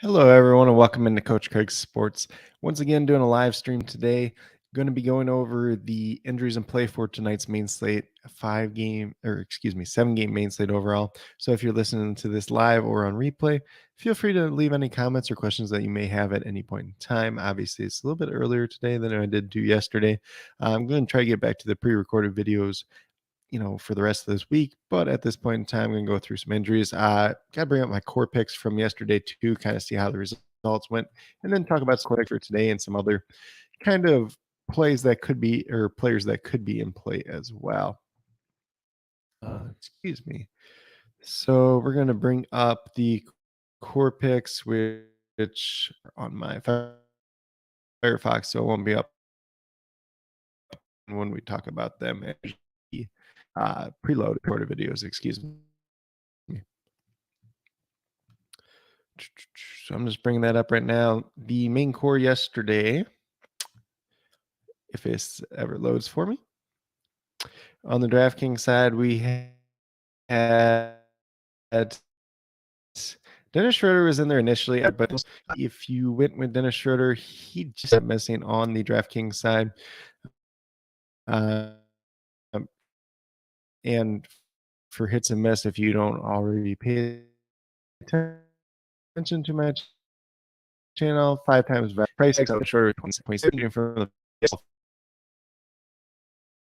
Hello, everyone, and welcome into Coach Craig's Sports. Once again, doing a live stream today. Going to be going over the injuries and play for tonight's main slate, 7-game main slate overall. So if you're listening to this live or on replay, feel free to leave any comments or questions that you may have at any point in time. Obviously, it's a little bit earlier today than I did do yesterday. I'm going to try to get back to the pre-recorded videos for the rest of this week. But at this point in time, I'm going to go through some injuries. Got to bring up my core picks from yesterday too, kind of see how the results went, and then talk about core picks for today and some other kind of plays that could be, or players that could be in play as well. Excuse me. So we're going to bring up the core picks, which are on my Firefox, so it won't be up when we talk about them. Preload recorded videos, excuse me. So I'm just bringing that up right now. The main core yesterday, if it ever loads for me. On the DraftKings side, we had Dennis Schroeder was in there initially, but if you went with Dennis Schroeder, he just kept missing on the DraftKings side. And for hits and miss, if you don't already pay attention to my channel, 5 times price shorter 27 from the if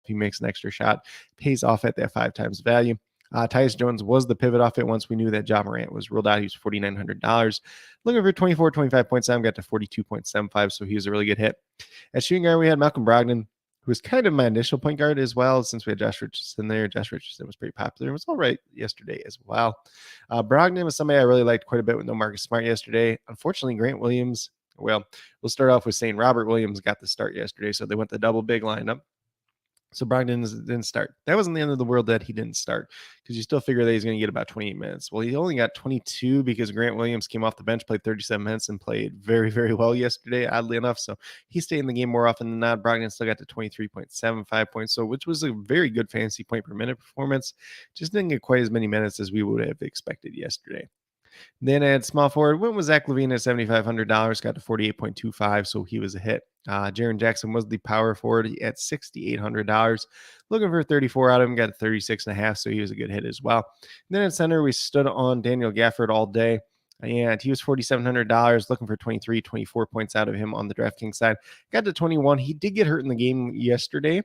he makes an extra shot, pays off at that 5 times value. Tyus Jones was the pivot off it once we knew that Ja Morant was ruled out. He was $4,900. Looking for 24, 25 points. Got to 42.75, so he was a really good hit. At shooting guard, we had Malcolm Brogdon, who was kind of my initial point guard as well, since we had Josh Richardson there. Josh Richardson was pretty popular. It was all right yesterday as well. Brogdon was somebody I really liked quite a bit with no Marcus Smart yesterday. Unfortunately, Grant Williams, well, we'll start off with saying Robert Williams got the start yesterday, so they went the double big lineup. So Brogdon didn't start. That wasn't the end of the world that he didn't start, because you still figure that he's going to get about 28 minutes. Well, he only got 22 because Grant Williams came off the bench, played 37 minutes, and played very, very well yesterday, oddly enough. So he stayed in the game more often than not. Brogdon still got to 23.75 points, so which was a very good fantasy point per minute performance. Just didn't get quite as many minutes as we would have expected yesterday. Then at small forward, went with Zach LaVine at $7,500, got to 48.25, so he was a hit. Jaren Jackson was the power forward at $6,800. Looking for 34 out of him, got 36.5, so he was a good hit as well. And then at center, we stood on Daniel Gafford all day, and he was $4,700, looking for 23, 24 points out of him on the DraftKings side. Got to 21. He did get hurt in the game yesterday,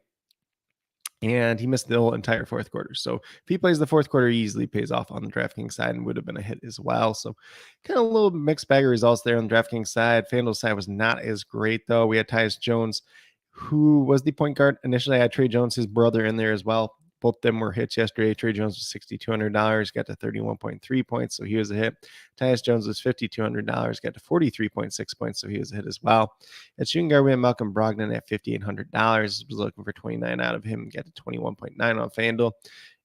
and he missed the whole entire fourth quarter. So if he plays the fourth quarter, he easily pays off on the DraftKings side and would have been a hit as well. So kind of a little mixed bag of results there on the DraftKings side. FanDuel side was not as great, though. We had Tyus Jones, who was the point guard. Initially, I had Trey Jones, his brother, in there as well. Both of them were hits yesterday. Trey Jones was $6,200, got to 31.3 points, so he was a hit. Tyus Jones was $5,200, got to 43.6 points, so he was a hit as well. At shooting guard, we had Malcolm Brogdon at $5,800. Was looking for 29 out of him, got to 21.9 on FanDuel.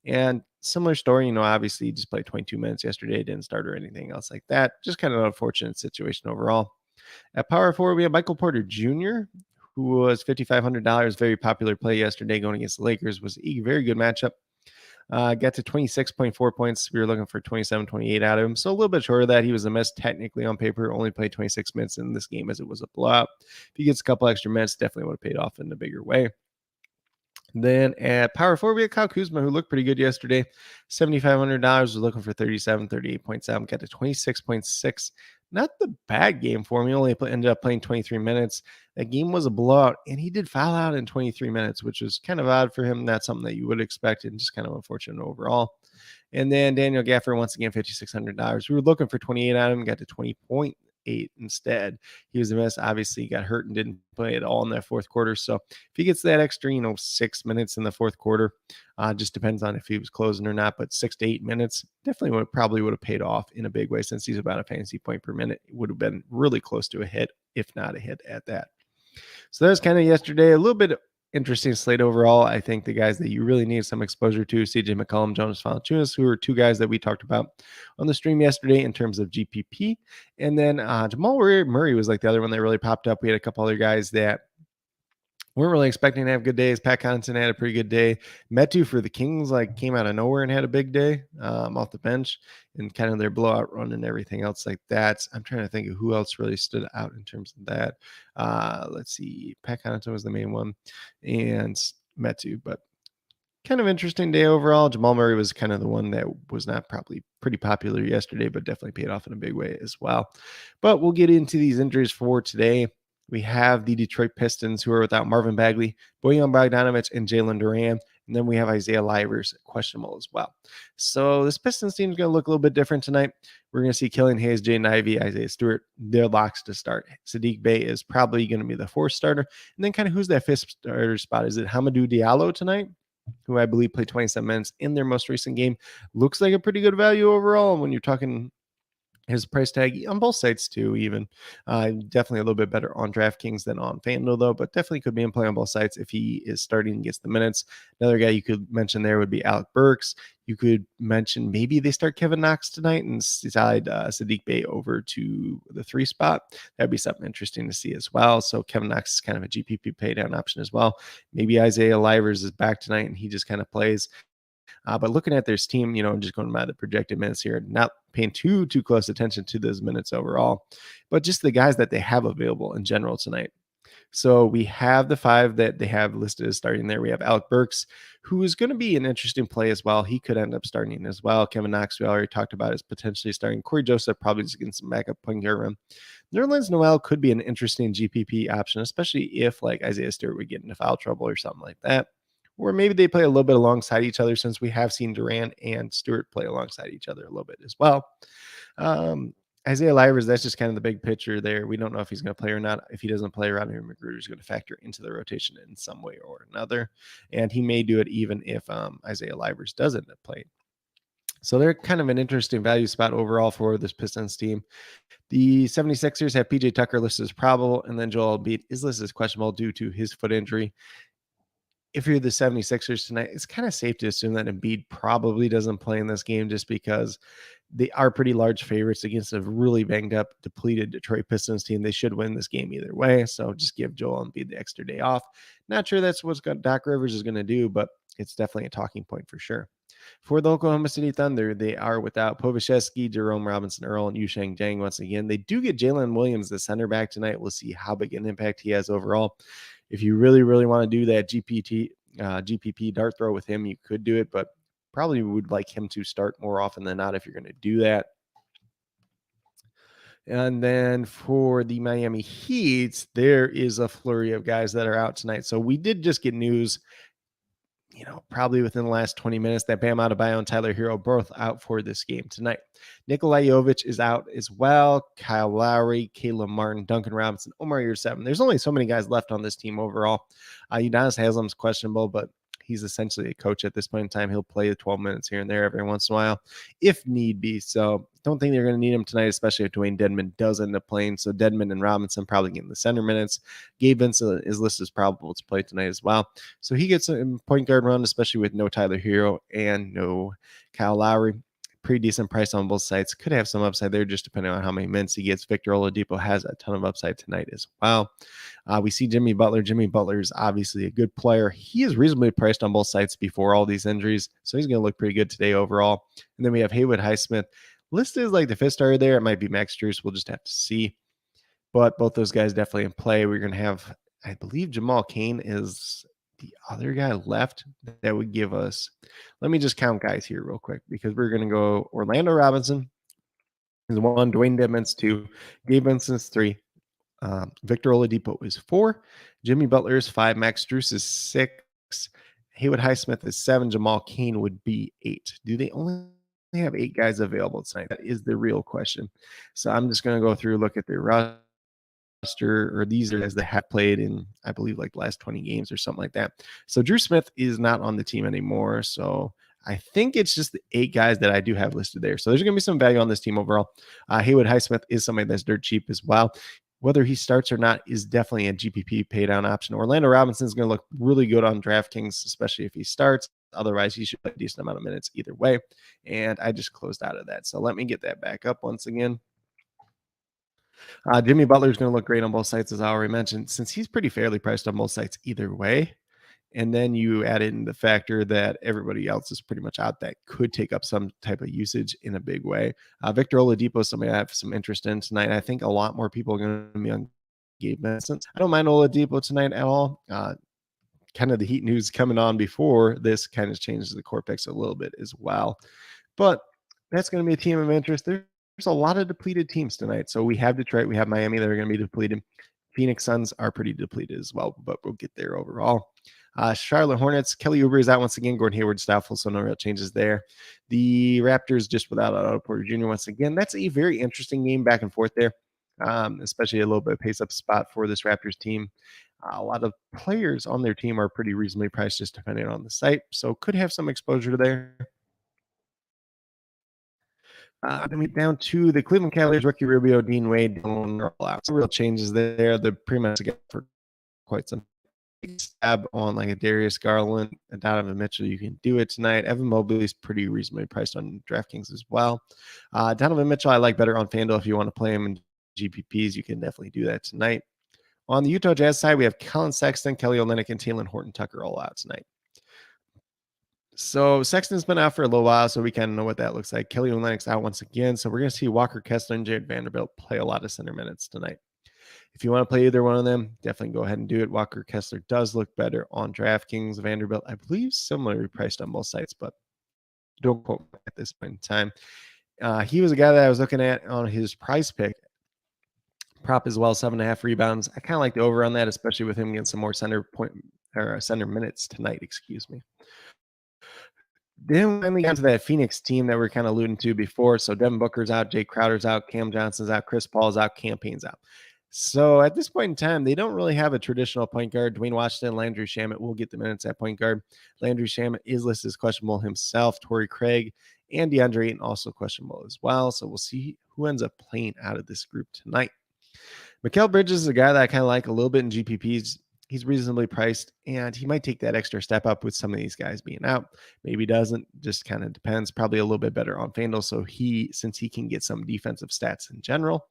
And similar story, obviously he just played 22 minutes yesterday, didn't start or anything else like that. Just kind of an unfortunate situation overall. At power forward, we have Michael Porter Jr., who was $5,500, very popular play yesterday going against the Lakers, was a very good matchup. Got to 26.4 points. We were looking for 27, 28 out of him. So a little bit short of that. He was a miss technically on paper, only played 26 minutes in this game as it was a blowout. If he gets a couple extra minutes, definitely would have paid off in a bigger way. Then at power forward, we had Kyle Kuzma, who looked pretty good yesterday. $7,500, was looking for 37, 38.7, got to 26.6. Not the bad game for him. He only ended up playing 23 minutes. That game was a blowout, and he did foul out in 23 minutes, which was kind of odd for him. Not something that you would expect, and just kind of unfortunate overall. And then Daniel Gafford, once again, $5,600. We were looking for 28 out of him, got to 20.8 instead. He was a miss. Obviously, he got hurt and didn't play at all in that fourth quarter. So if he gets that extra, 6 minutes in the fourth quarter, just depends on if he was closing or not. But 6 to 8 minutes definitely probably would have paid off in a big way, since he's about a fantasy point per minute. It would have been really close to a hit, if not a hit at that. So that was kind of yesterday. A little bit interesting slate overall. I think the guys that you really need some exposure to, CJ McCollum, Jonas Valanciunas, who are two guys that we talked about on the stream yesterday in terms of GPP. And then Jamal Murray was like the other one that really popped up. We had a couple other guys that weren't really expecting to have good days. Pat Connaughton had a pretty good day. Metu for the Kings came out of nowhere and had a big day off the bench, and kind of their blowout run and everything else like that. I'm trying to think of who else really stood out in terms of that. Let's see. Pat Connaughton was the main one, and Metu, but kind of interesting day overall. Jamal Murray was kind of the one that was not probably pretty popular yesterday, but definitely paid off in a big way as well. But we'll get into these injuries for today. We have the Detroit Pistons, who are without Marvin Bagley, Bojan Bogdanovic, and Jalen Duran. And then we have Isaiah Livers questionable as well. So this Pistons team is going to look a little bit different tonight. We're going to see Killian Hayes, Jaden Ivey, Isaiah Stewart. They're locks to start. Sadiq Bey is probably going to be the fourth starter. And then kind of who's that fifth starter spot? Is it Hamidou Diallo tonight, who I believe played 27 minutes in their most recent game? Looks like a pretty good value overall. When you're talking his price tag on both sites too, even definitely a little bit better on DraftKings than on FanDuel though, but definitely could be in play on both sites if he is starting and gets the minutes. Another guy you could mention there would be Alec Burks. You could mention maybe they start Kevin Knox tonight and slide Sadiq Bey over to the 3 spot. That'd be something interesting to see as well. So Kevin Knox is kind of a GPP pay down option as well. Maybe Isaiah Livers is back tonight and he just kind of plays. But looking at their team, just going by the projected minutes here, not paying too close attention to those minutes overall, but just the guys that they have available in general tonight. So we have the 5 that they have listed as starting there. We have Alec Burks, who is going to be an interesting play as well. He could end up starting as well. Kevin Knox, we already talked about, is potentially starting. Corey Joseph probably just getting some backup point guard room. Nerlens Noel could be an interesting GPP option, especially if Isaiah Stewart would get into foul trouble or something like that. Or maybe they play a little bit alongside each other, since we have seen Durant and Stewart play alongside each other a little bit as well. Isaiah Livers, that's just kind of the big picture there. We don't know if he's going to play or not. If he doesn't play, Rodney McGruder is going to factor into the rotation in some way or another. And he may do it even if Isaiah Livers does end up playing. So they're kind of an interesting value spot overall for this Pistons team. The 76ers have PJ Tucker listed as probable, and then Joel Embiid is listed as questionable due to his foot injury. If you're the 76ers tonight, it's kind of safe to assume that Embiid probably doesn't play in this game, just because they are pretty large favorites against a really banged up, depleted Detroit Pistons team. They should win this game either way. So just give Joel Embiid the extra day off. Not sure that's what Doc Rivers is going to do, but it's definitely a talking point for sure. For the Oklahoma City Thunder, they are without Povashevsky, Jerome Robinson Earl, and Yusheng Jang once again. They do get Jalen Williams, the center back tonight. We'll see how big an impact he has overall. If you really, really want to do that GPP dart throw with him, you could do it, but probably would like him to start more often than not if you're going to do that. And then for the Miami Heat, there is a flurry of guys that are out tonight. So we did just get news, probably within the last 20 minutes, that Bam Adebayo and Tyler Hero both out for this game tonight. Nikolai Jovic is out as well. Kyle Lowry, Caleb Martin, Duncan Robinson, Omar Yurtseven. There's only so many guys left on this team overall. Udonis Haslem's questionable, but he's essentially a coach at this point in time. He'll play the 12 minutes here and there every once in a while if need be. So don't think they're going to need him tonight, especially if Dwayne Dedmon does end up playing. So Dedmon and Robinson probably getting the center minutes. Gabe Vincent is listed as probable to play tonight as well. So he gets a point guard run, especially with no Tyler Hero and no Kyle Lowry. Pretty decent price on both sides. Could have some upside there just depending on how many minutes he gets. Victor Oladipo has a ton of upside tonight as well. We see Jimmy Butler. Jimmy Butler is obviously a good player. He is reasonably priced on both sides before all these injuries, so he's going to look pretty good today overall. And then we have Haywood Highsmith listed as like the 5th starter there. It might be Max Strus. We'll just have to see. But both those guys definitely in play. We're going to have, I believe Jamal Cain is the other guy left that would give us. Let me just count guys here real quick, because we're going to go Orlando Robinson is 1, Dwayne Dedmon's 2, Gabe Vincent's 3, Victor Oladipo is 4, Jimmy Butler is 5, Max Strus is 6, Haywood Highsmith is 7, Jamal Cain would be 8. Do they only have 8 guys available tonight? That is the real question. So I'm just going to go through, look at their roster, or these are guys that have played in, I believe, like the last 20 games or something like that. So Drew Smith is not on the team anymore. So I think it's just the 8 guys that I do have listed there. So there's going to be some value on this team overall. Haywood Highsmith is somebody that's dirt cheap as well. Whether he starts or not is definitely a GPP pay down option. Orlando Robinson is going to look really good on DraftKings, especially if he starts. Otherwise, he should play a decent amount of minutes either way. And I just closed out of that. So let me get that back up once again. Jimmy Butler is going to look great on both sites, as I already mentioned, since he's pretty fairly priced on both sites either way. And then you add in the factor that everybody else is pretty much out that could take up some type of usage in a big way. Victor Oladipo is somebody I have some interest in tonight. I think a lot more people are going to be on Gabe Vincent. I don't mind Oladipo tonight at all. Kind of the Heat news coming on before this kind of changes the core picks a little bit as well. But that's going to be a team of interest. There's a lot of depleted teams tonight. So we have Detroit, we have Miami that are going to be depleted. Phoenix Suns are pretty depleted as well, but we'll get there overall. Charlotte Hornets, Kelly Oubre is out once again. Gordon Hayward's doubtful, so no real changes there. The Raptors just without Otto Porter Jr. once again. That's a very interesting game back and forth there, especially a little bit of pace up spot for this Raptors team. A lot of players on their team are pretty reasonably priced just depending on the site, so could have some exposure there. Then we down to the Cleveland Cavaliers, Ricky Rubio, Dean Wade, Dylan out. So real changes there. The pretty again for quite some stab on like a Darius Garland, a Donovan Mitchell. You can do it tonight. Evan Mobley is pretty reasonably priced on DraftKings as well. Donovan Mitchell, I like better on FanDuel. If you want to play him in GPPs, you can definitely do that tonight. On the Utah Jazz side, we have Colin Sexton, Kelly Olynyk, and Talen Horton-Tucker all out tonight. So Sexton's been out for a little while, so we kind of know what that looks like. Kelly Olynyk's out once again, so we're going to see Walker Kessler and Jared Vanderbilt play a lot of center minutes tonight. If you want to play either one of them, definitely go ahead and do it. Walker Kessler does look better on DraftKings. Vanderbilt, I believe, similarly priced on both sites, but don't quote me at this point in time. He was a guy that I was looking at on his price pick. Prop as well, 7.5 rebounds. I kind of like the over on that, especially with him getting some more center minutes tonight, excuse me. Then finally got to that Phoenix team that we're kind of alluding to before. So Devin Booker's out, Jake Crowder's out, Cam Johnson's out, Chris Paul's out, Cam Payne's out. So at this point in time, they don't really have a traditional point guard. Dwayne Washington, Landry Shamet will get the minutes at point guard. Landry Shamet is listed as questionable himself. Torrey Craig and DeAndre Ayton also questionable as well. So we'll see who ends up playing out of this group tonight. Mikal Bridges is a guy that I kind of like a little bit in GPPs. He's reasonably priced, and he might take that extra step up with some of these guys being out. Maybe doesn't, just kind of depends. Probably a little bit better on FanDuel, so since he can get some defensive stats in general.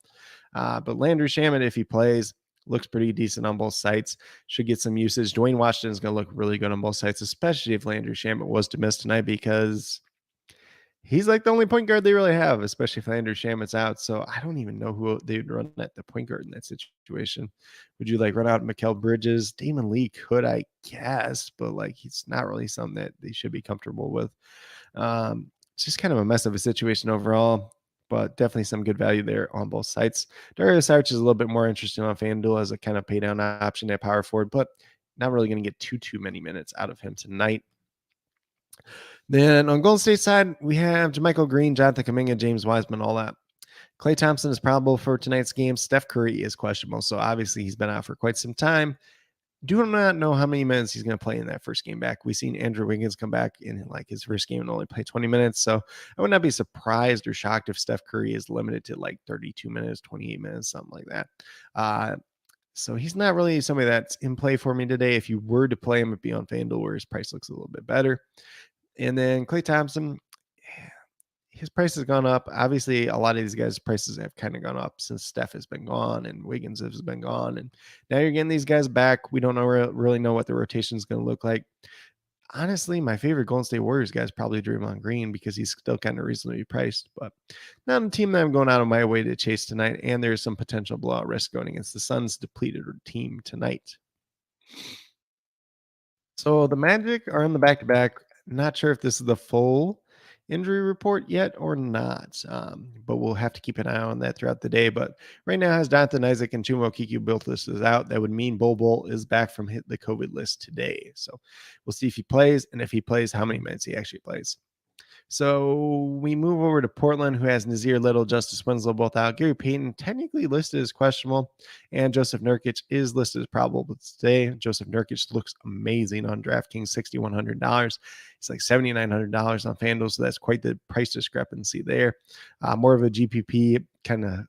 But Landry Shamet, if he plays, looks pretty decent on both sites. Should get some usage. Dwayne Washington is going to look really good on both sites, especially if Landry Shamet was to miss tonight, because he's like the only point guard they really have, especially if Landry Shamet's out. So I don't even know who they would run at the point guard in that situation. Would you like run out Mikal Bridges? Damon Lee could, I guess, but like he's not really something that they should be comfortable with. It's just kind of a mess of a situation overall, but definitely some good value there on both sites. Darius Arch is a little bit more interesting on FanDuel as a kind of pay down option at power forward, but not really going to get too many minutes out of him tonight. Then on Golden State side, we have JaMychal Green, Jonathan Kuminga, James Wiseman, all that. Klay Thompson is probable for tonight's game. Steph Curry is questionable, so obviously he's been out for quite some time. Do not know how many minutes he's going to play in that first game back. We've seen Andrew Wiggins come back in like his first game and only play 20 minutes, so I would not be surprised or shocked if Steph Curry is limited to like 32 minutes, 28 minutes, something like that. So he's not really somebody that's in play for me today. If you were to play him, it'd be on FanDuel where his price looks a little bit better. And then Klay Thompson, his price has gone up. Obviously, a lot of these guys' prices have kind of gone up since Steph has been gone and Wiggins has been gone. And now you're getting these guys back. We don't really know what the rotation is going to look like. Honestly, my favorite Golden State Warriors guy is probably Draymond Green because he's still kind of reasonably priced, but not a team that I'm going out of my way to chase tonight. And there's some potential blowout risk going against the Suns' depleted team tonight. So the Magic are in the back-to-back. Not sure if this is the full injury report yet or not, but we'll have to keep an eye on that throughout the day. But right now, has Jonathan Isaac and Chuma Okeke built list is out. That would mean Bol is back from the COVID list today. So we'll see if he plays, and if he plays, how many minutes he actually plays. So we move over to Portland, who has Nazir Little, Justice Winslow both out. Gary Payton technically listed as questionable, and Joseph Nurkic is listed as probable today. Joseph Nurkic looks amazing on DraftKings, $6,100. It's like $7,900 on FanDuel, so that's quite the price discrepancy there. More of a GPP kind of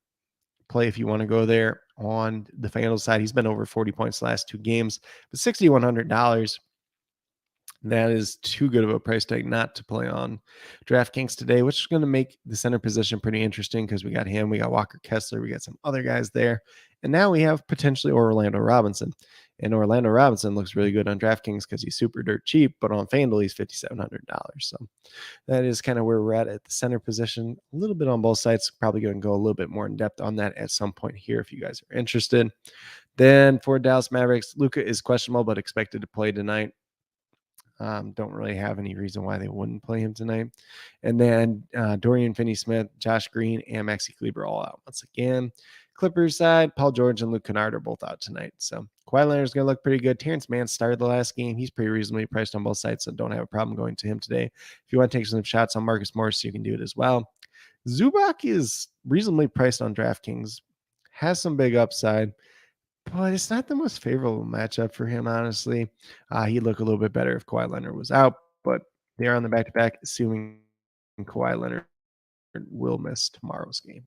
play if you want to go there on the FanDuel side. He's been over 40 points the last two games, but $6,100. That is too good of a price tag not to play on DraftKings today, which is going to make the center position pretty interesting because we got him, we got Walker Kessler, we got some other guys there. And now we have potentially Orlando Robinson. And Orlando Robinson looks really good on DraftKings because he's super dirt cheap, but on FanDuel, he's $5,700. So that is kind of where we're at the center position. A little bit on both sides. Probably going to go a little bit more in depth on that at some point here if you guys are interested. Then for Dallas Mavericks, Luka is questionable but expected to play tonight. Don't really have any reason why they wouldn't play him tonight. And then Dorian Finney-Smith, Josh Green, and Maxi Kleber all out once again. Clippers side, Paul George and Luke Kennard are both out tonight. So Kawhi Leonard is going to look pretty good. Terrence Mann started the last game. He's pretty reasonably priced on both sides, so don't have a problem going to him today. If you want to take some shots on Marcus Morris, you can do it as well. Zubac is reasonably priced on DraftKings, has some big upside, but it's not the most favorable matchup for him, honestly. He'd look a little bit better if Kawhi Leonard was out, but they're on the back-to-back, assuming Kawhi Leonard will miss tomorrow's game.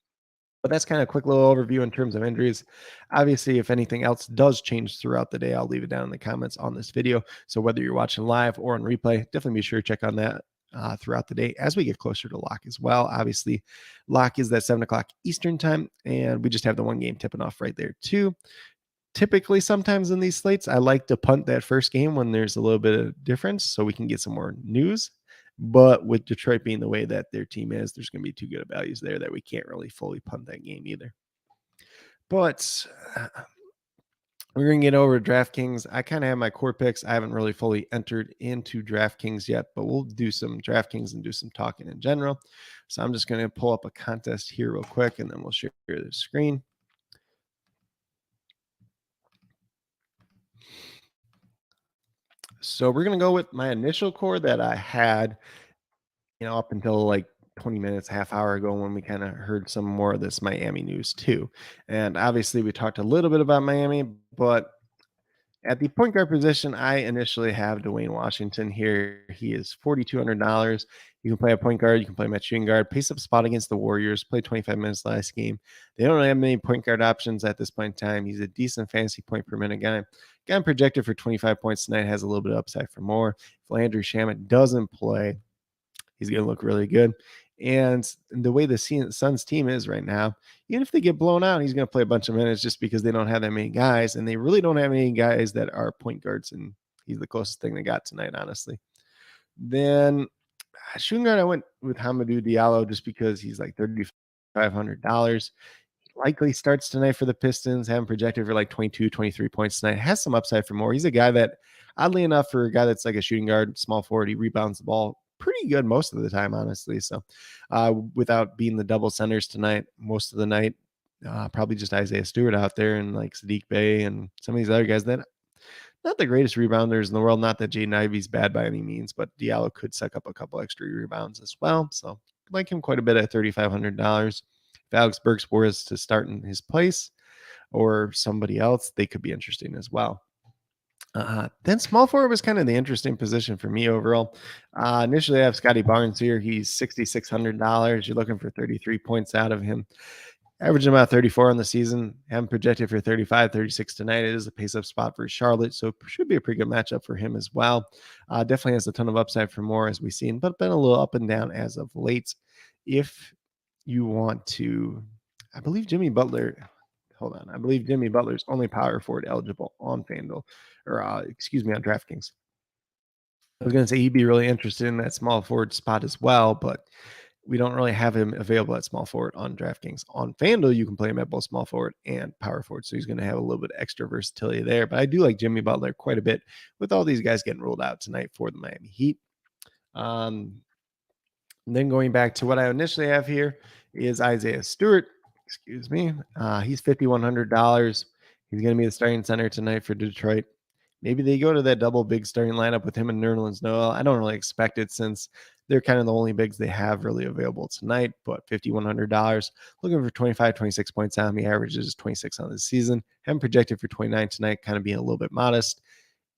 But that's kind of a quick little overview in terms of injuries. Obviously, if anything else does change throughout the day, I'll leave it down in the comments on this video. So whether you're watching live or on replay, definitely be sure to check on that throughout the day as we get closer to lock as well. Obviously, lock is that 7 o'clock Eastern time, and we just have the one game tipping off right there too. Typically, sometimes in these slates, I like to punt that first game when there's a little bit of difference so we can get some more news. But with Detroit being the way that their team is, there's going to be too good of values there that we can't really fully punt that game either. But we're going to get over to DraftKings. I kind of have my core picks. I haven't really fully entered into DraftKings yet, but we'll do some DraftKings and do some talking in general. So I'm just going to pull up a contest here real quick, and then we'll share the screen. So we're going to go with my initial core that I had, up until like 20 minutes, half hour ago when we kind of heard some more of this Miami news too. And obviously we talked a little bit about Miami, but at the point guard position, I initially have Dwayne Washington here. He is $4,200. You can play a point guard. You can play my shooting guard. Pace up spot against the Warriors. Played 25 minutes last game. They don't really have many point guard options at this point in time. He's a decent fantasy point per minute guy. Got him projected for 25 points tonight. Has a little bit of upside for more. If Landry Shamet doesn't play, he's going to look really good. And the way the Suns team is right now, even if they get blown out, he's going to play a bunch of minutes just because they don't have that many guys. And they really don't have any guys that are point guards. And he's the closest thing they got tonight, honestly. Then shooting guard, I went with Hamidou Diallo just because he's like $3,500. Likely starts tonight for the Pistons. Have him projected for like 22, 23 points tonight. Has some upside for more. He's a guy that, oddly enough, for a guy that's like a shooting guard, small forward, he rebounds the ball pretty good most of the time, honestly. So without being the double centers tonight, most of the night, probably just Isaiah Stewart out there and like Sadiq Bey and some of these other guys that not the greatest rebounders in the world. Not that Jaden Ivey's bad by any means, but Diallo could suck up a couple extra rebounds as well. So like him quite a bit at $3,500. If Alex Burks was to start in his place or somebody else, they could be interesting as well. Then small forward was kind of the interesting position for me overall. Initially, I have Scotty Barnes here. He's $6,600. You're looking for 33 points out of him. Averaging about 34 on the season. Haven't projected for 35, 36 tonight. It is a pace-up spot for Charlotte, so it should be a pretty good matchup for him as well. Definitely has a ton of upside for more, as we've seen, but been a little up and down as of late. If you want to, I believe Jimmy Butler Butler's only power forward eligible on FanDuel, or on DraftKings. I was going to say he'd be really interested in that small forward spot as well, but we don't really have him available at small forward on DraftKings. On FanDuel, you can play him at both small forward and power forward, so he's going to have a little bit extra versatility there. But I do like Jimmy Butler quite a bit with all these guys getting ruled out tonight for the Miami Heat. Then going back to what I initially have here is Isaiah Stewart. Excuse me. He's $5,100. He's going to be the starting center tonight for Detroit. Maybe they go to that double big starting lineup with him and Nerlens Noel. I don't really expect it since they're kind of the only bigs they have really available tonight, but $5,100. Looking for 25, 26 points out. He averages 26 on the season. Haven't projected for 29 tonight, kind of being a little bit modest.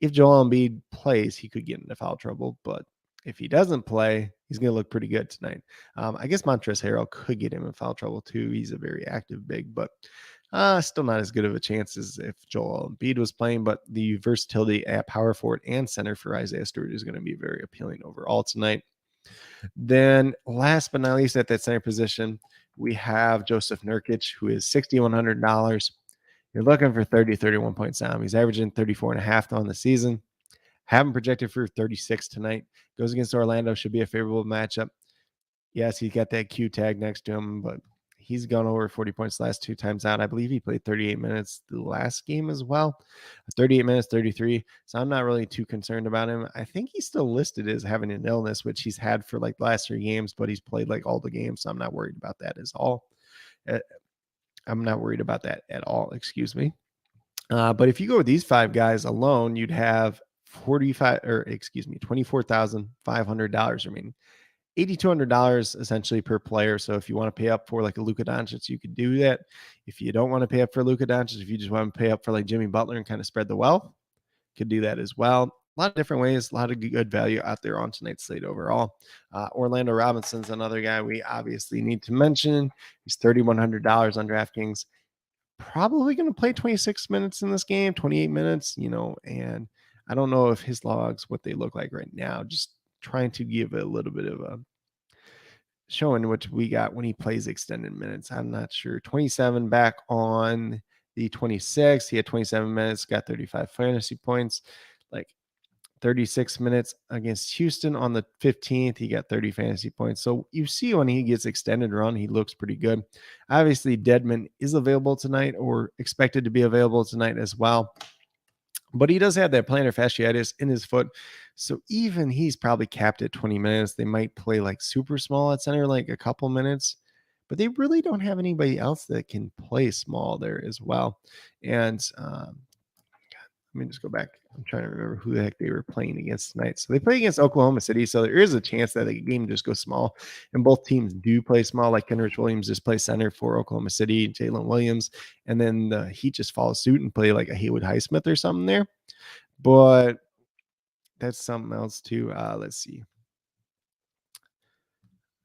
If Joel Embiid plays, he could get into foul trouble, but if he doesn't play, he's going to look pretty good tonight. I guess Montrezl Harrell could get him in foul trouble too. He's a very active big, but Still not as good of a chance as if Joel Embiid was playing, but the versatility at power forward and center for Isaiah Stewart is going to be very appealing overall tonight. Then last but not least, at that center position, we have Joseph Nurkic, who is $6,100. You're looking for 31 points down. He's averaging 34 and a half on the season. Have him projected for 36 tonight. Goes against Orlando. Should be a favorable matchup. Yes, he got that Q tag next to him, but he's gone over 40 points the last 2 times out. I believe he played 38 minutes the last game as well. 38 minutes, 33. So I'm not really too concerned about him. I think he's still listed as having an illness, which he's had for like the last 3 games, but he's played like all the games. So I'm not worried about that at all. I'm not worried about that at all. Excuse me. But if you go with these 5 guys alone, you'd have $24,500 remaining. $8,200 essentially per player. So if you want to pay up for like a Luka Doncic, you could do that. If you don't want to pay up for Luka Doncic, if you just want to pay up for like Jimmy Butler and kind of spread the wealth, could do that as well. A lot of different ways, a lot of good value out there on tonight's slate overall. Orlando Robinson's another guy we obviously need to mention. He's $3,100 on DraftKings. Probably going to play 26 minutes in this game, 28 minutes, and I don't know if his logs, what they look like right now. Just trying to give a little bit of a showing what we got when he plays extended minutes. I'm not sure. 27 back on the 26th. He had 27 minutes, got 35 fantasy points. Like 36 minutes against Houston on the 15th. He got 30 fantasy points. So you see when he gets extended run, he looks pretty good. Obviously, Dedmon is available tonight or expected to be available tonight as well. But he does have that plantar fasciitis in his foot. So even he's probably capped at 20 minutes. They might play like super small at center, like a couple minutes. But they really don't have anybody else that can play small there as well. And let me just go back. I'm trying to remember who the heck they were playing against tonight. So they play against Oklahoma City. So there is a chance that the game just goes small. And both teams do play small. Like Kenrich Williams just plays center for Oklahoma City, Jalen Williams. And then the Heat just follow suit and play like a Haywood Highsmith or something there. But that's something else too. Let's see.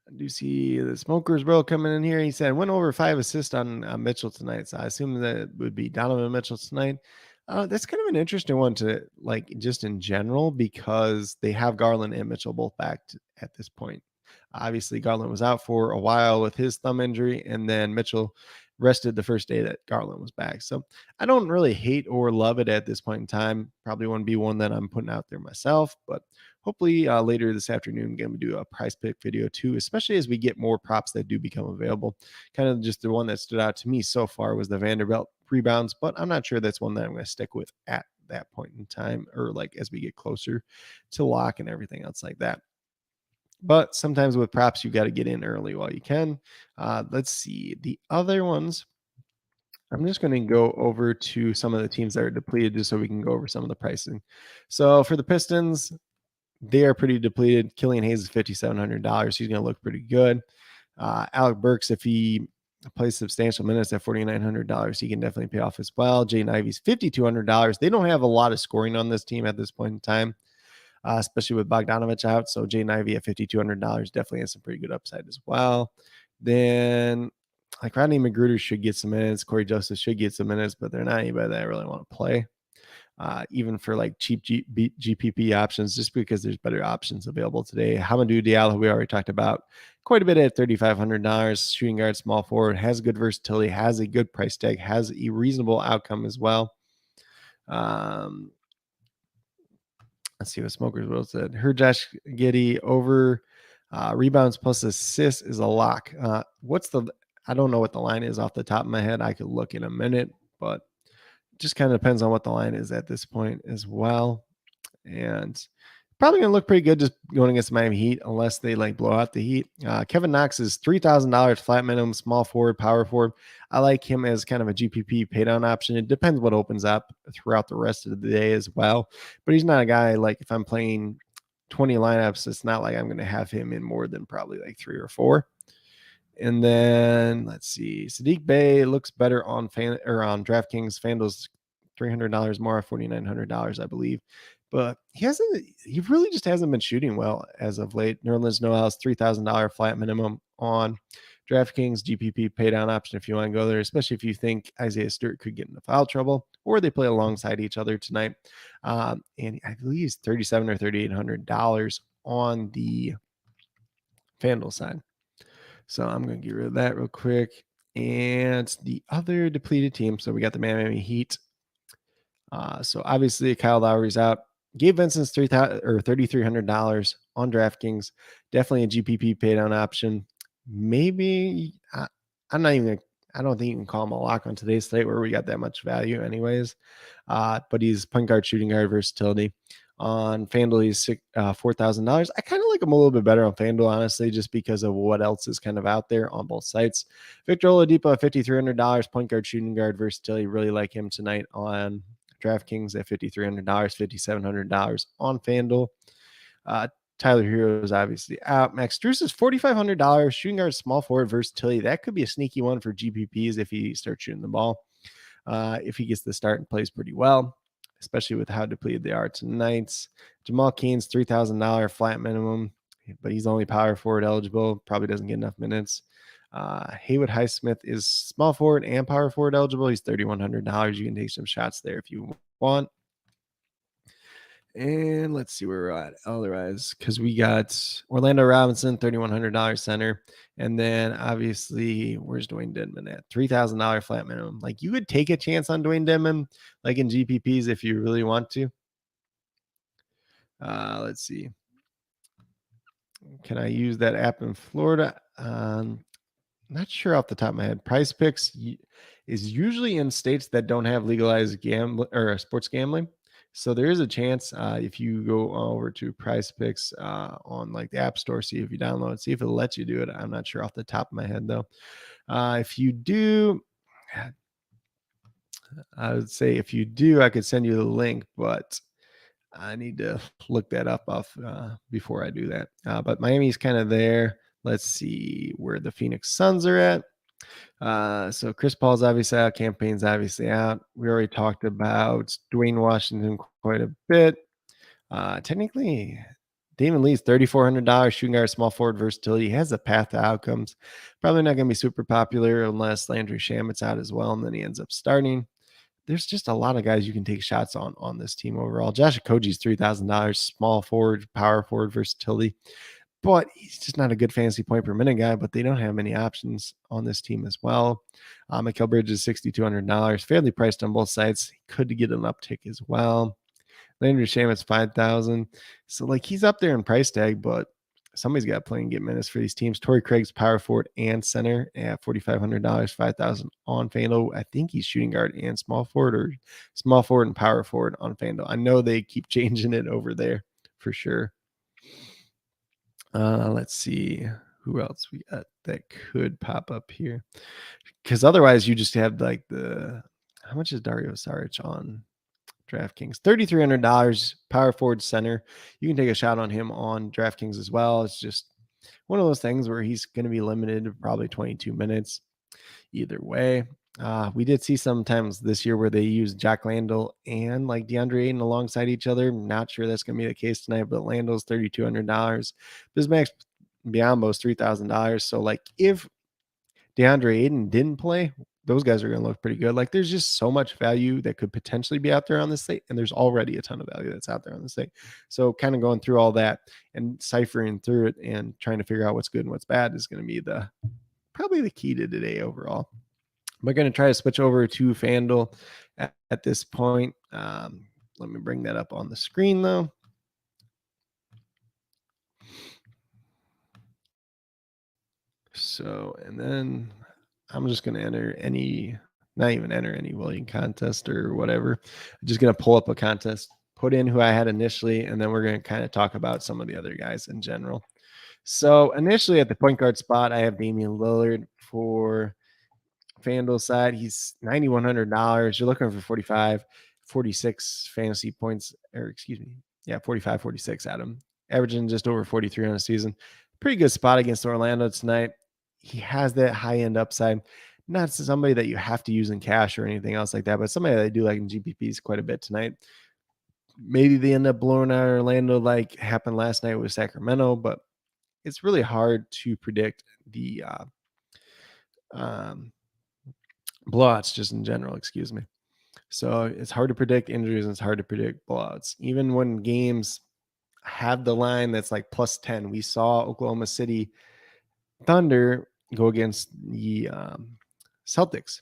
I do see the Smokers Bro coming in here. He said went over 5 assists on Mitchell tonight. So I assume that would be Donovan Mitchell tonight. That's kind of an interesting one to like just in general because they have Garland and Mitchell both back at this point. Obviously, Garland was out for a while with his thumb injury, and then Mitchell rested the first day that Garland was back. So I don't really hate or love it at this point in time. Probably wouldn't be one that I'm putting out there myself, but hopefully later this afternoon, I'm going to do a price pick video too, especially as we get more props that do become available. Kind of just the one that stood out to me so far was the Vanderbilt rebounds, but I'm not sure that's one that I'm going to stick with at that point in time or like as we get closer to lock and everything else like that. But sometimes with props, you got to get in early while you can. Let's see the other ones. I'm just going to go over to some of the teams that are depleted just so we can go over some of the pricing. So for the Pistons, they are pretty depleted. Killian Hayes is $5,700. He's going to look pretty good. Alec Burks, if he plays substantial minutes at $4,900, he can definitely pay off as well. Jaden Ivey's $5,200. They don't have a lot of scoring on this team at this point in time, especially with Bogdanovich out. So Jaden Ivey at $5,200 definitely has some pretty good upside as well. Then like Rodney McGruder should get some minutes. Corey Joseph should get some minutes, but they're not anybody that I really want to play. Even for like cheap GPP options, just because there's better options available today. Hamidou Diallo, we already talked about quite a bit at $3,500. Shooting guard, small forward, has good versatility, has a good price tag, has a reasonable outcome as well. Let's see what Smokers Will said. Her Josh Giddey over rebounds plus assists is a lock. I don't know what the line is off the top of my head. I could look in a minute, but just kind of depends on what the line is at this point as well. And probably going to look pretty good just going against Miami Heat unless they like blow out the Heat. Kevin Knox is $3,000 flat minimum, small forward, power forward. I like him as kind of a GPP pay down option. It depends what opens up throughout the rest of the day as well. But he's not a guy like if I'm playing 20 lineups, it's not like I'm going to have him in more than probably like 3 or 4. And then let's see, Sadiq Bey looks better on on DraftKings. FanDuel's $300 more, $4,900, I believe. But he really just hasn't been shooting well as of late. Nerlens Noel's $3,000 flat minimum on DraftKings, GPP pay down option if you want to go there, especially if you think Isaiah Stewart could get into foul trouble, or they play alongside each other tonight. And I believe it's $3,700 or $3,800 on the FanDuel side. So I'm going to get rid of that real quick. And the other depleted team, so we got the Miami Heat. So obviously Kyle Lowry's out. Gabe Vincent's $3,300 on DraftKings. Definitely a GPP pay down option. Maybe I'm not even. I don't think you can call him a lock on today's slate where we got that much value, anyways. But he's point guard, shooting guard versatility. On FanDuel, he's $4,000. I kind of like him a little bit better on FanDuel, honestly, just because of what else is kind of out there on both sites. Victor Oladipo, $5,300, point guard, shooting guard versatility. Really like him tonight on DraftKings at $5,300, $5,700 on FanDuel. Tyler Hero is obviously out. Max Strus is $4,500, shooting guard, small forward versatility. That could be a sneaky one for GPPs if he starts shooting the ball. If he gets the start and plays pretty well, especially with how depleted they are tonight. Jamal Cain's $3,000 flat minimum, but he's only power forward eligible. Probably doesn't get enough minutes. Haywood Highsmith is small forward and power forward eligible. He's $3,100. You can take some shots there if you want. And let's see where we're at otherwise, because we got Orlando Robinson, $3,100 center. And then obviously, where's Dwayne Dedmon at? $3,000 flat minimum. Like, you could take a chance on Dwayne Dedmon, like in GPPs, if you really want to. Let's see. Can I use that app in Florida? Not sure off the top of my head. Price Picks is usually in states that don't have legalized gambling or sports gambling. So there is a chance if you go over to Price Picks on like the App Store, see if you download it, see if it'll let you do it. I'm not sure off the top of my head though. If you do, I would say if you do, I could send you the link, but I need to look that up before I do that. But Miami's kind of there. Let's see where the Phoenix Suns are at. So Chris Paul's obviously out. Campaign's obviously out. We already talked about Dwayne Washington quite a bit. Technically, Damon Lee's $3,400 shooting guard, small forward versatility. He has a path to outcomes. Probably not going to be super popular unless Landry Shamet's out as well, and then he ends up starting. There's just a lot of guys you can take shots on this team overall. Josh Okogie's $3,000, small forward, power forward versatility. But he's just not a good fantasy point per minute guy, but they don't have many options on this team as well. Mikal Bridges is $6,200, fairly priced on both sides. He could get an uptick as well. Landry Shamet's $5,000. So, like, he's up there in price tag, but somebody's got to play and get minutes for these teams. Torrey Craig's power forward and center at $4,500, $5,000 on FanDuel. I think he's shooting guard and small forward, or small forward and power forward on FanDuel. I know they keep changing it over there for sure. Let's see who else we got that could pop up here, because otherwise you just have like how much is Dario Saric on DraftKings? $3,300, power forward center. You can take a shot on him on DraftKings as well. It's just one of those things where he's going to be limited to probably 22 minutes either way. We did see sometimes this year where they used Jack Landell and like DeAndre Ayton alongside each other. Not sure that's going to be the case tonight, but Landell's $3,200. Bismack Biyombo's $3,000. So like if DeAndre Ayton didn't play, those guys are going to look pretty good. Like there's just so much value that could potentially be out there on this site, and there's already a ton of value that's out there on the site. So kind of going through all that and ciphering through it and trying to figure out what's good and what's bad is going to be probably the key to today overall. We're going to try to switch over to FanDuel at this point. Let me bring that up on the screen, though. So, and then I'm just going to not even enter any William contest or whatever. I'm just going to pull up a contest, put in who I had initially, and then we're going to kind of talk about some of the other guys in general. So, initially at the point guard spot, I have Damian Lillard for FanDuel side. He's $9,100. You're looking for 45, 46 fantasy points, or excuse me. Yeah, 45, 46 at him. Averaging just over 43 on a season. Pretty good spot against Orlando tonight. He has that high-end upside. Not somebody that you have to use in cash or anything else like that, but somebody that I do like in GPPs quite a bit tonight. Maybe they end up blowing out Orlando like happened last night with Sacramento, but it's really hard to predict the um, blowouts just in general, excuse me. So it's hard to predict injuries and it's hard to predict blowouts. Even when games have the line that's like plus 10, we saw Oklahoma City Thunder go against the Celtics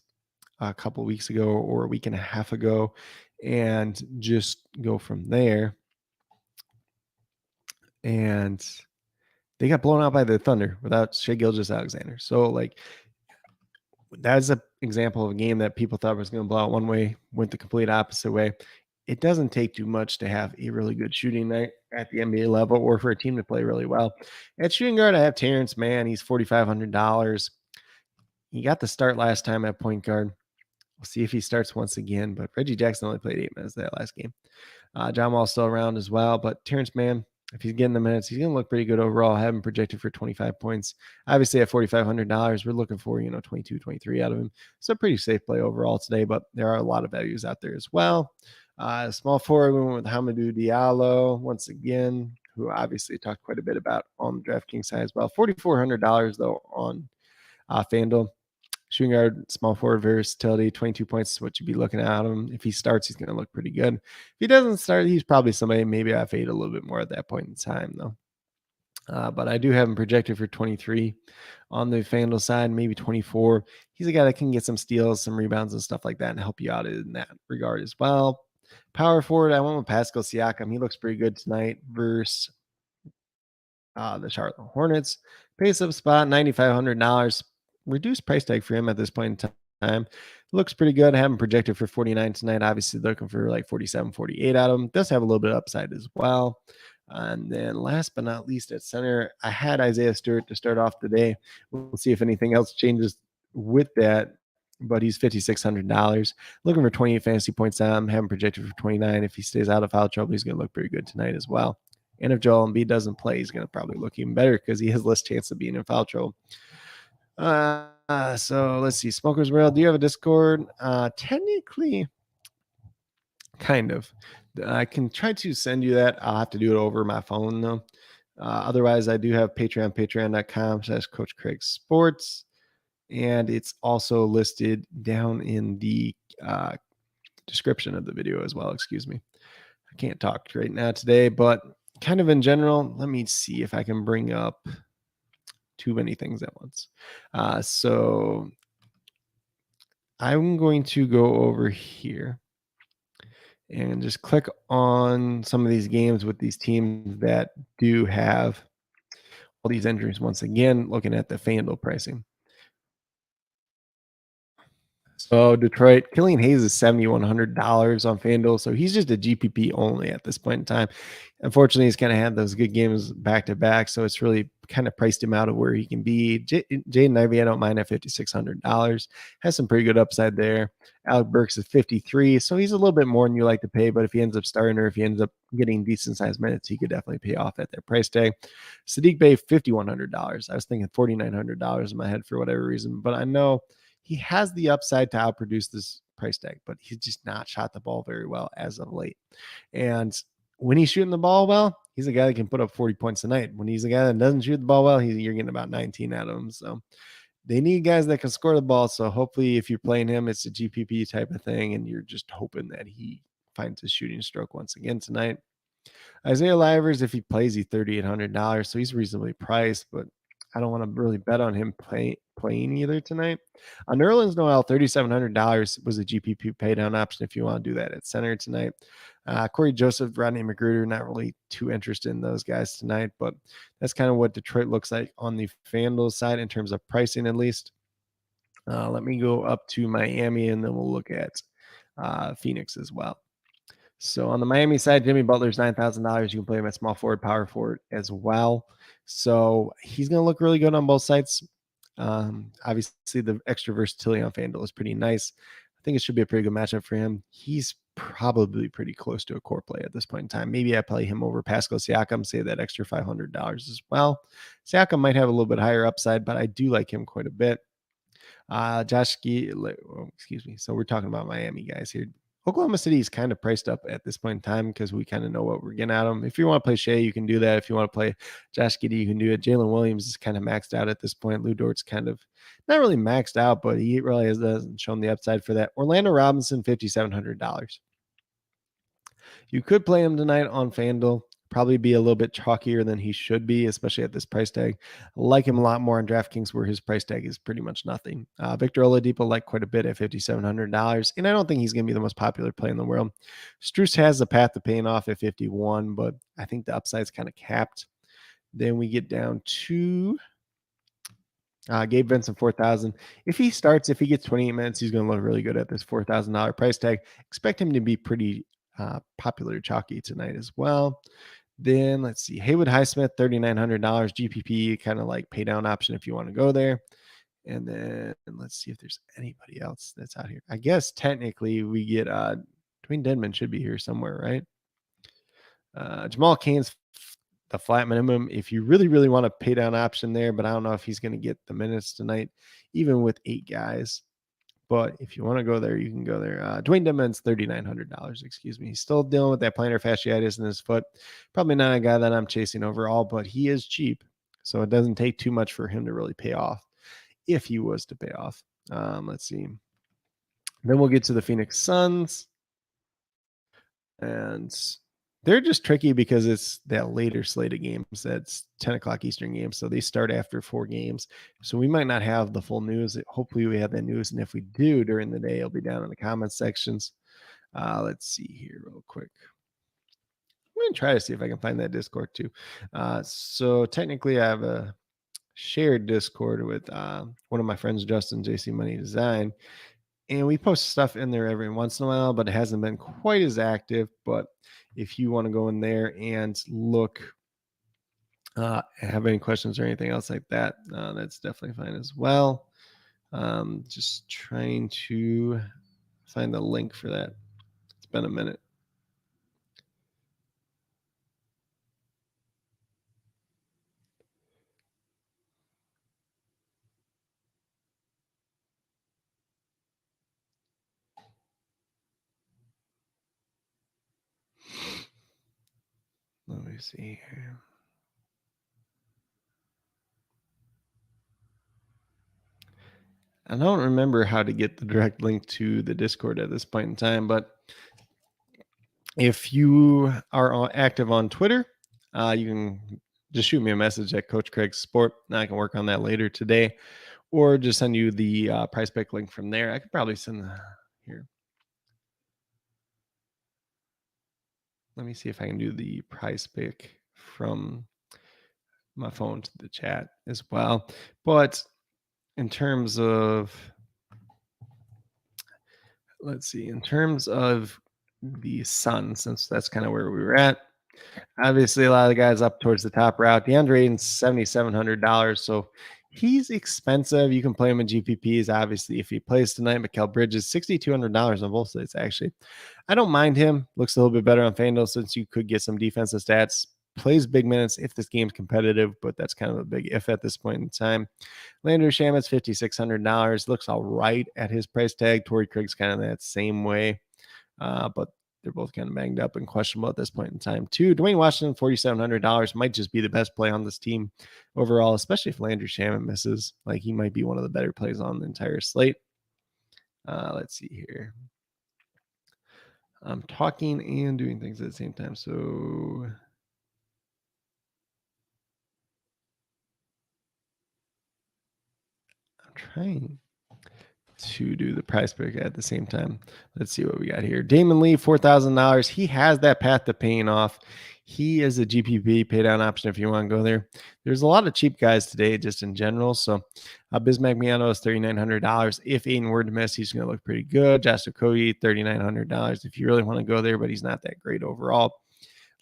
a couple weeks ago or a week and a half ago and just go from there. And they got blown out by the Thunder without Shai Gilgeous-Alexander. So, like, that's an example of a game that people thought was going to blow out one way, went the complete opposite way. It doesn't take too much to have a really good shooting night at the NBA level or for a team to play really well. At shooting guard, I have Terrence Mann. He's $4,500. He got the start last time at point guard. We'll see if he starts once again, but Reggie Jackson only played 8 minutes that last game. John Wall's still around as well, but Terrence Mann, if he's getting the minutes, he's going to look pretty good overall. I have him projected for 25 points. Obviously, at $4,500, we're looking for, 22, 23 out of him. So pretty safe play overall today, but there are a lot of values out there as well. Small forward, we went with Hamidou Diallo once again, who obviously talked quite a bit about on the DraftKings side as well. $4,400 though on FanDuel. Shooting guard, small forward versatility, 22 points is what you'd be looking at him. If he starts, he's going to look pretty good. If he doesn't start, he's probably somebody maybe I fade a little bit more at that point in time, though. But I do have him projected for 23 on the FanDuel side, maybe 24. He's a guy that can get some steals, some rebounds, and stuff like that and help you out in that regard as well. Power forward, I went with Pascal Siakam. He looks pretty good tonight versus the Charlotte Hornets. Pace up spot, $9,500. Reduced price tag for him at this point in time. Looks pretty good. I have him projected for 49 tonight. Obviously, looking for like 47, 48 out of him. Does have a little bit of upside as well. And then last but not least at center, I had Isaiah Stewart to start off today. We'll see if anything else changes with that. But he's $5,600. Looking for 28 fantasy points out. I'm having projected for 29. If he stays out of foul trouble, he's going to look pretty good tonight as well. And if Joel Embiid doesn't play, he's going to probably look even better because he has less chance of being in foul trouble. So let's see. Smokers World, do you have a Discord? Technically, kind of. I can try to send you that. I'll have to do it over my phone, though. Otherwise, I do have Patreon, patreon.com/CoachCraigSports. And it's also listed down in the description of the video as well. Excuse me. I can't talk right now today, but kind of in general, let me see if I can bring up too many things at once. So I'm going to go over here and just click on some of these games with these teams that do have all these injuries. Once again, looking at the FanDuel pricing. So Detroit, Killian Hayes is $7,100 on FanDuel. So he's just a GPP only at this point in time. Unfortunately, he's kind of had those good games back to back. So it's really kind of priced him out of where he can be. Jaden Ivey, I don't mind at $5,600. Has some pretty good upside there. Alec Burks is 53. So he's a little bit more than you like to pay. But if he ends up starting or if he ends up getting decent sized minutes, he could definitely pay off at that price tag. Sadiq Bey, $5,100. I was thinking $4,900 in my head for whatever reason. But I know he has the upside to outproduce this price tag, but he's just not shot the ball very well as of late. And when he's shooting the ball well, he's a guy that can put up 40 points a night. When he's a guy that doesn't shoot the ball well, you're getting about 19 out of him. So they need guys that can score the ball. So hopefully if you're playing him, it's a GPP type of thing, and you're just hoping that he finds his shooting stroke once again tonight. Isaiah Livers, if he plays, he's $3,800, so he's reasonably priced, but I don't want to really bet on him playing either tonight. Nerlens Noel, $3,700 was a GPP paydown option if you want to do that at center tonight. Corey Joseph, Rodney McGruder, not really too interested in those guys tonight, but that's kind of what Detroit looks like on the FanDuel side in terms of pricing, at least. Let me go up to Miami, and then we'll look at Phoenix as well. So on the Miami side, Jimmy Butler's $9,000. You can play him at small forward, power forward as well. So he's going to look really good on both sides. Obviously, the extra versatility on FanDuel is pretty nice. I think it should be a pretty good matchup for him. He's probably pretty close to a core play at this point in time. Maybe I play him over Pascal Siakam, save that extra $500 as well. Siakam might have a little bit higher upside, but I do like him quite a bit. Excuse me. So we're talking about Miami guys here. Oklahoma City is kind of priced up at this point in time because we kind of know what we're getting at them. If you want to play Shea, you can do that. If you want to play Josh Giddey, you can do it. Jalen Williams is kind of maxed out at this point. Lou Dort's kind of not really maxed out, but he really hasn't shown the upside for that. Orlando Robinson, $5,700. You could play him tonight on FanDuel. Probably be a little bit chalkier than he should be, especially at this price tag. I like him a lot more on DraftKings, where his price tag is pretty much nothing. Victor Oladipo like quite a bit at $5,700, and I don't think he's going to be the most popular play in the world. Strus has the path to paying off at 51, but I think the upside's kind of capped. Then we get down to Gabe Vincent, 4,000. If he gets 28 minutes, he's going to look really good at this $4,000 price tag. Expect him to be pretty popular chalky tonight as well. Then let's see, Haywood Highsmith, $3,900 GPP, kind of like pay down option if you want to go there. And then let's see if there's anybody else that's out here. I guess technically we get Dwayne Dedman should be here somewhere, right? Jamal Cain's the flat minimum if you really, really want to pay down option there, but I don't know if he's going to get the minutes tonight, even with 8 guys. But if you want to go there, you can go there. Dwayne Dedman's $3,900. Excuse me. He's still dealing with that plantar fasciitis in his foot. Probably not a guy that I'm chasing overall, but he is cheap, so it doesn't take too much for him to really pay off. If he was to pay off, let's see. Then we'll get to the Phoenix Suns, and they're just tricky because it's that later slate of games. That's 10 o'clock Eastern games. So they start after 4 games. So we might not have the full news. Hopefully we have that news. And if we do during the day, it'll be down in the comment sections. Let's see here real quick. I'm going to try to see if I can find that Discord too. So technically I have a shared Discord with one of my friends, Justin, JC Money Design. And we post stuff in there every once in a while, but it hasn't been quite as active. But if you want to go in there and look, have any questions or anything else like that, that's definitely fine as well. Just trying to find the link for that. It's been a minute. Let me see here. I don't remember how to get the direct link to the Discord at this point in time, but if you are active on Twitter, you can just shoot me a message at CoachCraigSports. I can work on that later today, or just send you the price pick link from there. I could probably send here. Let me see if I can do the price pick from my phone to the chat as well. But in terms of, let's see, in terms of the Sun, since that's kind of where we were at, obviously a lot of the guys up towards the top route. DeAndre Ayton's $7,700, so he's expensive. You can play him in GPPs, obviously, if he plays tonight. Mikal Bridges, $6,200 on both sides, actually. I don't mind him. Looks a little bit better on FanDuel since you could get some defensive stats. Plays big minutes if this game's competitive, but that's kind of a big if at this point in time. Landry Shamet's $5,600. Looks all right at his price tag. Torrey Craig's kind of that same way, but they're both kind of banged up and questionable at this point in time, too. Dwayne Washington, $4,700, might just be the best play on this team overall, especially if Landry Shamet misses. Like, he might be one of the better plays on the entire slate. Let's see here. I'm talking and doing things at the same time, so I'm trying to do the price pick at the same time. Let's see what we got here. Damon Lee, $4,000. He has that path to paying off. He is a GPP pay down option if you want to go there. There's a lot of cheap guys today just in general. So Bismack Miano is $3,900. If Aiden were to miss, he's going to look pretty good. Josh Okogie, $3,900 if you really want to go there, but he's not that great overall.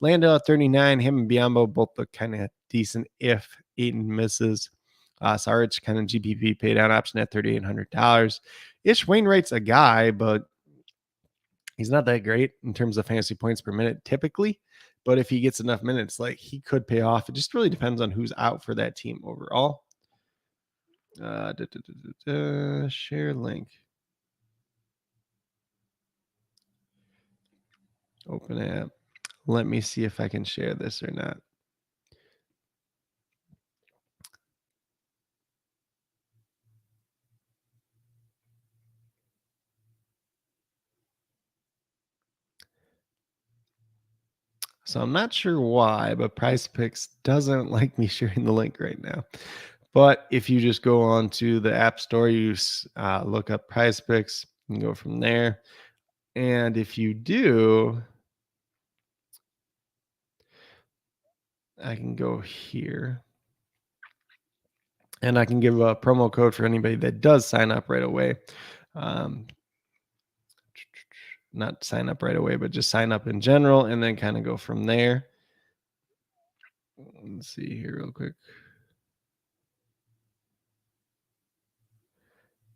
Lando at 39, him and Biombo both look kind of decent if Aiden misses. Sarge kind of GPP pay down option at $3,800. Ish Wainwright's a guy, but he's not that great in terms of fantasy points per minute typically. But if he gets enough minutes, like, he could pay off. It just really depends on who's out for that team overall. Share link. Open app. Let me see if I can share this or not. So I'm not sure why, but Price Picks doesn't like me sharing the link right now. But if you just go on to the App Store, you look up Price Picks and go from there. And if you do, I can go here and I can give a promo code for anybody that does sign up right away. Um, not sign up right away, but just sign up in general and then kind of go from there. Let's see here real quick.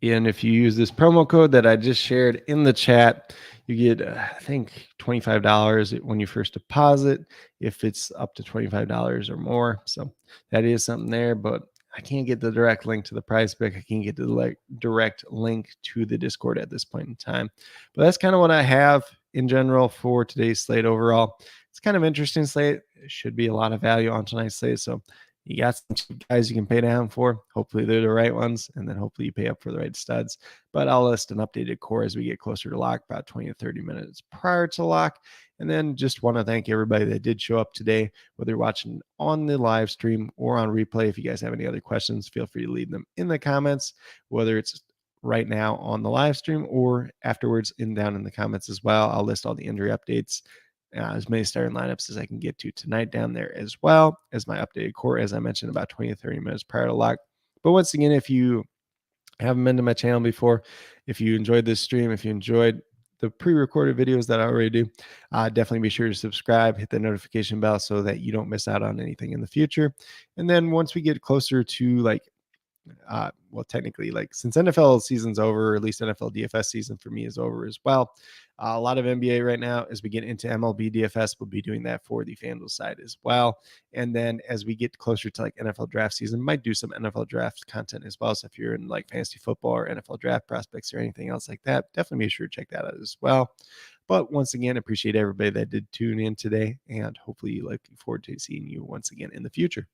And if you use this promo code that I just shared in the chat, you get, I think, $25 when you first deposit, if it's up to $25 or more. So that is something there, but I can't get the direct link to the prize pick. I can't get the direct link to the Discord at this point in time. But that's kind of what I have in general for today's slate overall. It's kind of interesting slate. It should be a lot of value on tonight's slate. So you got some guys you can pay down for. Hopefully they're the right ones, and then hopefully you pay up for the right studs. But I'll list an updated core as we get closer to lock, about 20 to 30 minutes prior to lock. And then just want to thank everybody that did show up today, whether you're watching on the live stream or on replay. If you guys have any other questions, feel free to leave them in the comments, whether it's right now on the live stream or afterwards down in the comments as well. I'll list all the injury updates, as many starting lineups as I can get to tonight down there, as well as my updated core, as I mentioned, about 20 to 30 minutes prior to lock. But once again, if you haven't been to my channel before, if you enjoyed this stream, if you enjoyed the pre-recorded videos that I already do, definitely be sure to subscribe, hit the notification bell so that you don't miss out on anything in the future. And then once we get closer to well, technically, since NFL season's over, or at least NFL DFS season for me is over as well. A lot of NBA right now, as we get into MLB DFS, we'll be doing that for the FanDuel side as well. And then as we get closer to NFL draft season, might do some NFL draft content as well. So if you're in fantasy football or NFL draft prospects or anything else like that, definitely be sure to check that out as well. But once again, appreciate everybody that did tune in today, and hopefully looking forward to seeing you once again in the future.